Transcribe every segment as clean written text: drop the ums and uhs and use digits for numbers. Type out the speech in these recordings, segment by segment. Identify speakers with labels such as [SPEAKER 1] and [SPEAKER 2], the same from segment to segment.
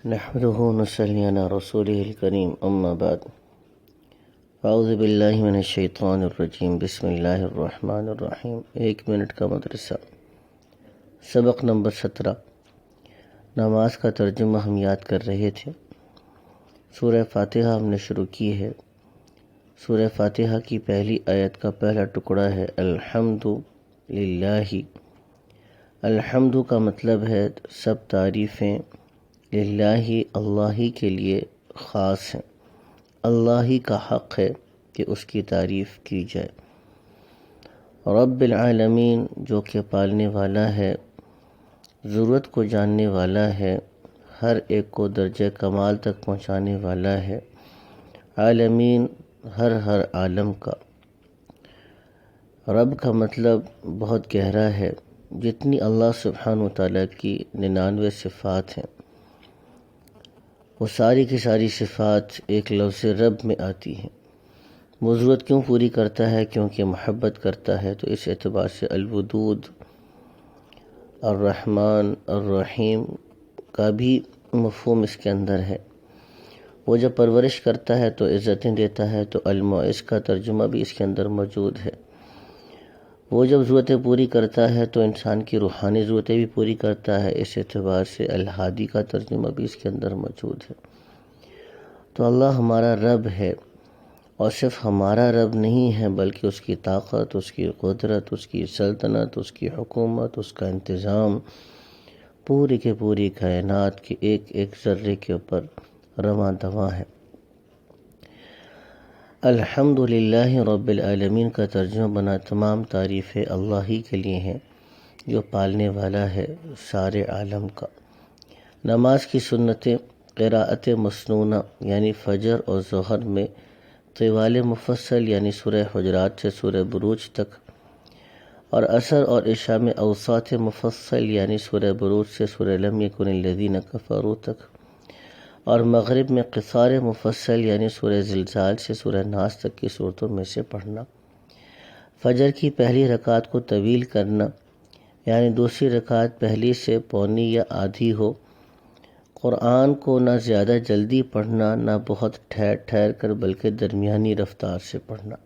[SPEAKER 1] نحمده ونصلي على رسوله الكريم اما بعد اعوذ باللہ من الشیطان الرجیم بسم اللہ الرحمن الرحیم 1 منٹ کا مدرسہ سبق نمبر 17 نماز کا ترجمہ ہم یاد کر رہے تھے۔ سورہ فاتحہ ہم نے شروع کی ہے۔ سورہ فاتحہ کی پہلی آیت کا پہلا ٹکڑا ہے الحمد للہ۔ الحمد کا مطلب ہے سب تعریفیں للہ اللہ ہی کے لیے خاص ہیں، اللہ ہی کا حق ہے کہ اس کی تعریف کی جائے۔ رب العالمین جو کہ پالنے والا ہے، ضرورت کو جاننے والا ہے، ہر ایک کو درجہ کمال تک پہنچانے والا ہے۔ عالمین ہر عالم کا۔ رب کا مطلب بہت گہرا ہے۔ جتنی اللہ سبحانہ وتعالیٰ کی 99 صفات ہیں، وہ ساری کی ساری صفات ایک لفظ رب میں آتی ہیں۔ وہ ضرورت کیوں پوری کرتا ہے؟ کیونکہ محبت کرتا ہے، تو اس اعتبار سے الودود، الرحمن، الرحیم کا بھی مفہوم اس کے اندر ہے۔ وہ جب پرورش کرتا ہے تو عزتیں دیتا ہے، تو المعز کا ترجمہ بھی اس کے اندر موجود ہے۔ وہ جب ضرورتیں پوری کرتا ہے تو انسان کی روحانی ضرورتیں بھی پوری کرتا ہے، اس اعتبار سے الہادی کا ترجمہ بھی اس کے اندر موجود ہے۔ تو اللہ ہمارا رب ہے، اور صرف ہمارا رب نہیں ہے بلکہ اس کی طاقت، اس کی قدرت، اس کی سلطنت، اس کی حکومت، اس کا انتظام پوری کے پوری کائنات کے ایک ایک ذرے کے اوپر رواں دواں ہے۔ الحمد للہ رب العالمین کا ترجمہ بنا تمام تعریفیں اللہ ہی کے لیے ہیں جو پالنے والا ہے سارے عالم کا۔ نماز کی سنتیں قراءت مسنونہ یعنی فجر اور ظہر میں طوال مفصل یعنی سورہ حجرات سے سورہ بروج تک، اور عصر اور عشاء میں اوساط مفصل یعنی سورہ بروج سے سورہ لم یکن الذین کفروا تک، اور مغرب میں قصار مفصل یعنی سورہ زلزال سے سورہ ناس تک کی صورتوں میں سے پڑھنا۔ فجر کی پہلی رکعت کو طویل کرنا یعنی دوسری رکعت پہلی سے پونے یا آدھی ہو۔ قرآن کو نہ زیادہ جلدی پڑھنا، نہ بہت ٹھہر ٹھہر کر، بلکہ درمیانی رفتار سے پڑھنا۔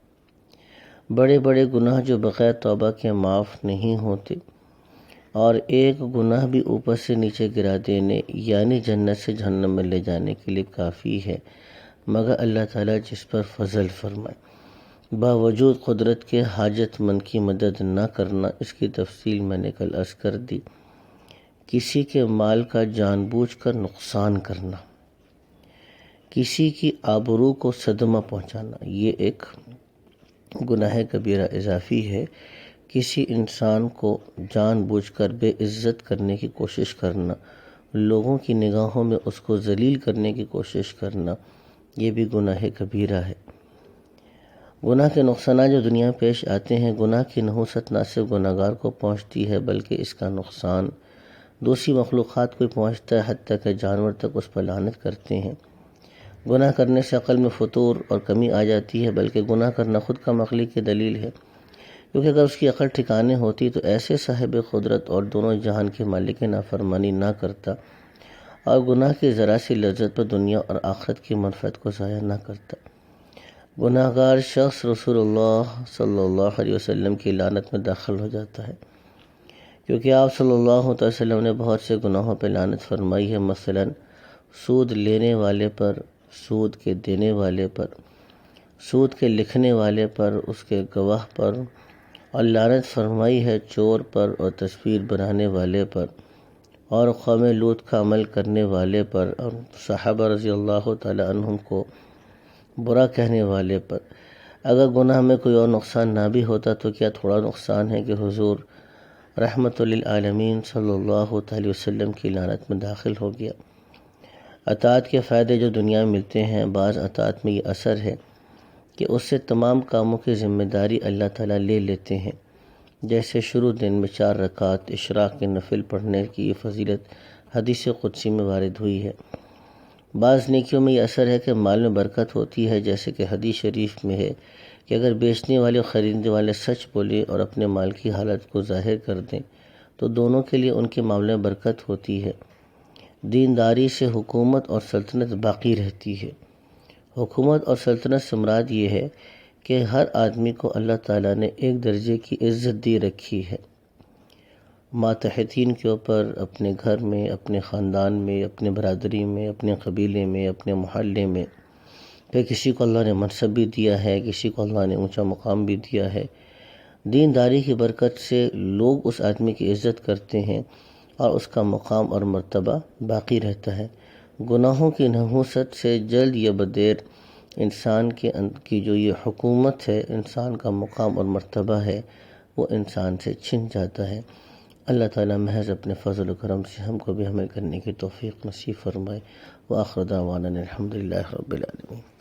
[SPEAKER 1] بڑے بڑے گناہ جو بغیر توبہ کے معاف نہیں ہوتے، اور ایک گناہ بھی اوپر سے نیچے گرا دینے یعنی جنت سے جہنم میں لے جانے کے لیے کافی ہے، مگر اللہ تعالیٰ جس پر فضل فرمائے۔ باوجود قدرت کے حاجت مند کی مدد نہ کرنا، اس کی تفصیل میں نے کل عرض کر دی۔ کسی کے مال کا جان بوجھ کر نقصان کرنا، کسی کی آبرو کو صدمہ پہنچانا، یہ ایک گناہ کبیرہ اضافی ہے۔ کسی انسان کو جان بوجھ کر بے عزت کرنے کی کوشش کرنا، لوگوں کی نگاہوں میں اس کو ذلیل کرنے کی کوشش کرنا، یہ بھی گناہ کبیرہ ہے۔ گناہ کے نقصانات جو دنیا میں پیش آتے ہیں، گناہ کی نحوست نہ صرف گناہ گار کو پہنچتی ہے بلکہ اس کا نقصان دوسری مخلوقات کو پہنچتا ہے، حتیٰ کہ جانور تک اس پر لعنت کرتے ہیں۔ گناہ کرنے سے عقل میں فطور اور کمی آ جاتی ہے، بلکہ گناہ کرنا خود کم عقلی کی دلیل ہے، کیونکہ اگر اس کی عقل ٹھکانے ہوتی تو ایسے صاحب قدرت اور دونوں جہان کے مالک کی نافرمانی نہ کرتا، اور گناہ کی ذرا سی لذت پر دنیا اور آخرت کی منفعت کو ضائع نہ کرتا۔ گناہ گار شخص رسول اللہ صلی اللہ علیہ وسلم کی لعنت میں داخل ہو جاتا ہے، کیونکہ آپ صلی اللہ علیہ وسلم نے بہت سے گناہوں پہ لعنت فرمائی ہے، مثلا سود لینے والے پر، سود کے دینے والے پر، سود کے لکھنے والے پر، اس کے گواہ پر، اور لعنت فرمائی ہے چور پر اور تصویر بنانے والے پر، اور قوم لوط کا عمل کرنے والے پر، اور صحابہ رضی اللہ تعالی عنہم کو برا کہنے والے پر۔ اگر گناہ میں کوئی اور نقصان نہ بھی ہوتا تو کیا تھوڑا نقصان ہے کہ حضور رحمت للعالمین صلی اللہ علیہ وسلم کی لعنت میں داخل ہو گیا۔ اطاعت کے فائدے جو دنیا میں ملتے ہیں، بعض اطاعت میں یہ اثر ہے کہ اس سے تمام کاموں کی ذمہ داری اللہ تعالیٰ لے لیتے ہیں، جیسے شروع دن میں 4 رکعات اشراق کے نفل پڑھنے کی یہ فضیلت حدیث قدسی میں وارد ہوئی ہے۔ بعض نیکیوں میں یہ اثر ہے کہ مال میں برکت ہوتی ہے، جیسے کہ حدیث شریف میں ہے کہ اگر بیچنے والے اور خریدنے والے سچ بولیں اور اپنے مال کی حالت کو ظاہر کر دیں تو دونوں کے لیے ان کے معاملے میں برکت ہوتی ہے۔ دینداری سے حکومت اور سلطنت باقی رہتی ہے۔ حکومت اور سلطنت سے مراد یہ ہے کہ ہر آدمی کو اللہ تعالیٰ نے ایک درجے کی عزت دی رکھی ہے۔ ماتحتین کے اوپر اپنے گھر میں، اپنے خاندان میں، اپنے برادری میں، اپنے قبیلے میں، اپنے محلے میں، پھر کسی کو اللہ نے منصب بھی دیا ہے، کسی کو اللہ نے اونچا مقام بھی دیا ہے۔ دینداری کی برکت سے لوگ اس آدمی کی عزت کرتے ہیں اور اس کا مقام اور مرتبہ باقی رہتا ہے۔ گناہوں کی نحوست سے جلد یا بدیر انسان کی جو یہ حکومت ہے، انسان کا مقام اور مرتبہ ہے، وہ انسان سے چھن جاتا ہے۔ اللہ تعالیٰ محض اپنے فضل و کرم سے ہم کو بھی عمل کرنے کی توفیق نصیب فرمائے۔ وآخر دعوانا الحمدللہ رب العالمین۔